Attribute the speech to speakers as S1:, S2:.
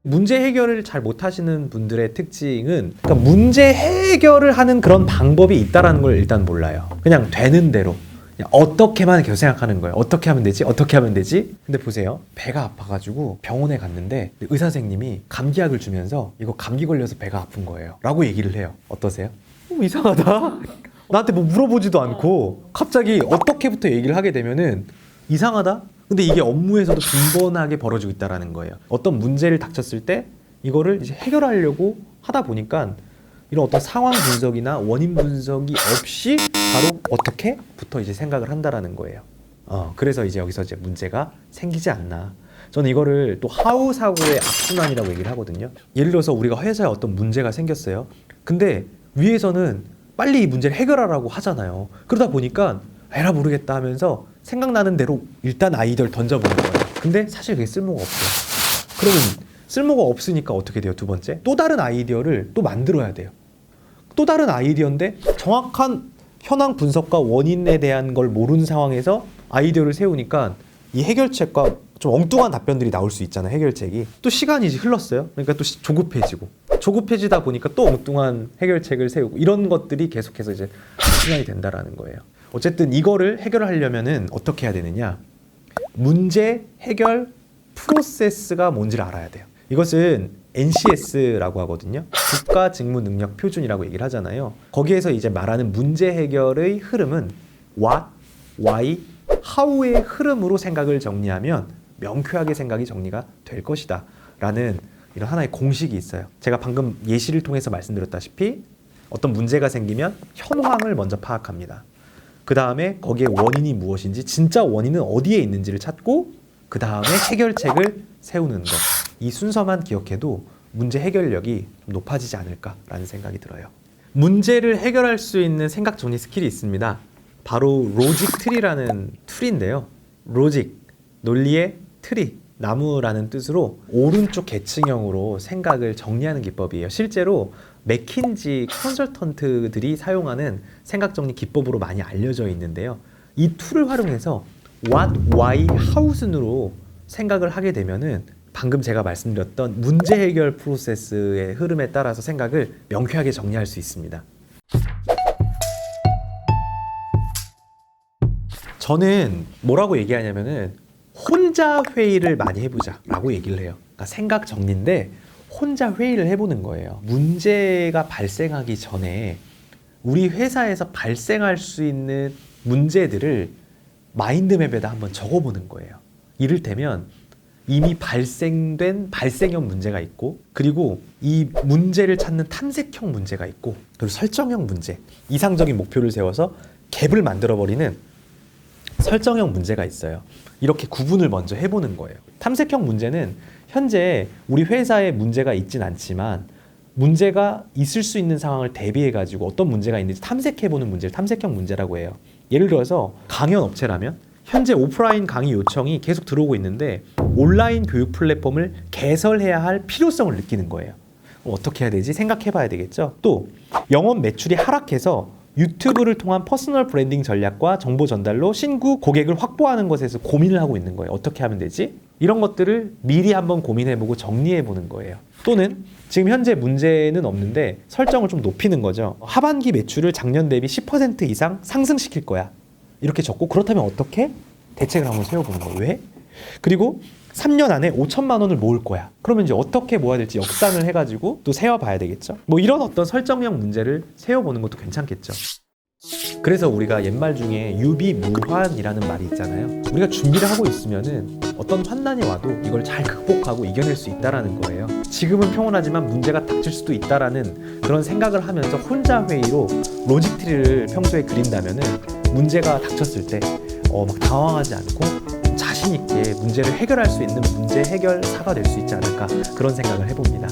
S1: 문제 해결을 잘 못하시는 분들의 특징은 그러니까 문제 해결을 하는 그런 방법이 있다는 걸 일단 몰라요. 그냥 되는 대로 그냥 어떻게만 계속 생각하는 거예요. 어떻게 하면 되지? 어떻게 하면 되지? 근데 보세요. 배가 아파가지고 병원에 갔는데 의사 선생님이 감기약을 주면서 이거 감기 걸려서 배가 아픈 거예요 라고 얘기를 해요. 어떠세요? 이상하다. 나한테 뭐 물어보지도 않고 갑자기 어떻게부터 얘기를 하게 되면은 이상하다? 근데 이게 업무에서도 빈번하게 벌어지고 있다는 거예요. 어떤 문제를 닥쳤을 때 이거를 이제 해결하려고 하다 보니까 이런 어떤 상황 분석이나 원인 분석이 없이 바로 어떻게부터 이제 생각을 한다라는 거예요. 그래서 이제 여기서 이제 문제가 생기지 않나. 저는 이거를 또 하우 사고의 악순환이라고 얘기를 하거든요. 예를 들어서 우리가 회사에 어떤 문제가 생겼어요. 근데 위에서는 빨리 이 문제를 해결하라고 하잖아요. 그러다 보니까 에라 모르겠다 하면서 생각나는 대로 일단 아이디어를 던져보는 거예요. 근데 사실 그게 쓸모가 없어요. 그러면 쓸모가 없으니까 어떻게 돼요? 두 번째, 또 다른 아이디어를 또 만들어야 돼요. 또 다른 아이디어인데 정확한 현황 분석과 원인에 대한 걸 모르는 상황에서 아이디어를 세우니까 이 해결책과 좀 엉뚱한 답변들이 나올 수 있잖아요. 해결책이. 또 시간이 이제 흘렀어요. 그러니까 또 조급해지다 보니까 또 엉뚱한 해결책을 세우고 이런 것들이 계속해서 이제 시간이 된다라는 거예요. 어쨌든 이거를 해결하려면은 어떻게 해야 되느냐? 문제 해결 프로세스가 뭔지를 알아야 돼요. 이것은 NCS라고 하거든요. 국가 직무 능력 표준이라고 얘기를 하잖아요. 거기에서 이제 말하는 문제 해결의 흐름은 what, why, how의 흐름으로 생각을 정리하면 명쾌하게 생각이 정리가 될 것이다 라는 이런 하나의 공식이 있어요. 제가 방금 예시를 통해서 말씀드렸다시피 어떤 문제가 생기면 현황을 먼저 파악합니다. 그 다음에 거기에 원인이 무엇인지, 진짜 원인은 어디에 있는지를 찾고 그 다음에 해결책을 세우는 것. 이 순서만 기억해도 문제 해결력이 좀 높아지지 않을까라는 생각이 들어요. 문제를 해결할 수 있는 생각 정리 스킬이 있습니다. 바로 로직 트리라는 툴인데요. 로직, 논리의 트리, 나무라는 뜻으로 오른쪽 계층형으로 생각을 정리하는 기법이에요. 실제로 맥킨지 컨설턴트들이 사용하는 생각 정리 기법으로 많이 알려져 있는데요. 이 툴을 활용해서 what, why, how 순으로 생각을 하게 되면은 방금 제가 말씀드렸던 문제 해결 프로세스의 흐름에 따라서 생각을 명쾌하게 정리할 수 있습니다. 저는 뭐라고 얘기하냐면은 혼자 회의를 많이 해보자 라고 얘기를 해요. 그러니까 생각 정리인데 혼자 회의를 해보는 거예요. 문제가 발생하기 전에 우리 회사에서 발생할 수 있는 문제들을 마인드맵에다 한번 적어보는 거예요. 이를테면 이미 발생된 발생형 문제가 있고, 그리고 이 문제를 찾는 탐색형 문제가 있고, 그리고 설정형 문제, 이상적인 목표를 세워서 갭을 만들어버리는 설정형 문제가 있어요. 이렇게 구분을 먼저 해보는 거예요. 탐색형 문제는 현재 우리 회사에 문제가 있진 않지만 문제가 있을 수 있는 상황을 대비해가지고 어떤 문제가 있는지 탐색해보는 문제를 탐색형 문제라고 해요. 예를 들어서 강연 업체라면 현재 오프라인 강의 요청이 계속 들어오고 있는데 온라인 교육 플랫폼을 개설해야 할 필요성을 느끼는 거예요. 어떻게 해야 되지? 생각해봐야 되겠죠. 또 영업 매출이 하락해서 유튜브를 통한 퍼스널 브랜딩 전략과 정보 전달로 신규 고객을 확보하는 것에서 고민을 하고 있는 거예요. 어떻게 하면 되지? 이런 것들을 미리 한번 고민해보고 정리해보는 거예요. 또는 지금 현재 문제는 없는데 설정을 좀 높이는 거죠. 하반기 매출을 작년 대비 10% 이상 상승시킬 거야. 이렇게 적고, 그렇다면 어떻게? 대책을 한번 세워보는 거예요. 왜? 그리고 3년 안에 5천만 원을 모을 거야. 그러면 이제 어떻게 모아야 될지 역산을 해가지고 또 세워봐야 되겠죠. 뭐 이런 어떤 설정형 문제를 세워보는 것도 괜찮겠죠. 그래서 우리가 옛말 중에 유비무환이라는 말이 있잖아요. 우리가 준비를 하고 있으면은 어떤 환난이 와도 이걸 잘 극복하고 이겨낼 수 있다라는 거예요. 지금은 평온하지만 문제가 닥칠 수도 있다라는 그런 생각을 하면서 혼자 회의로 로직 트리를 평소에 그린다면은 문제가 닥쳤을 때 막 당황하지 않고 자신 있게 문제를 해결할 수 있는 문제 해결사가 될 수 있지 않을까, 그런 생각을 해봅니다.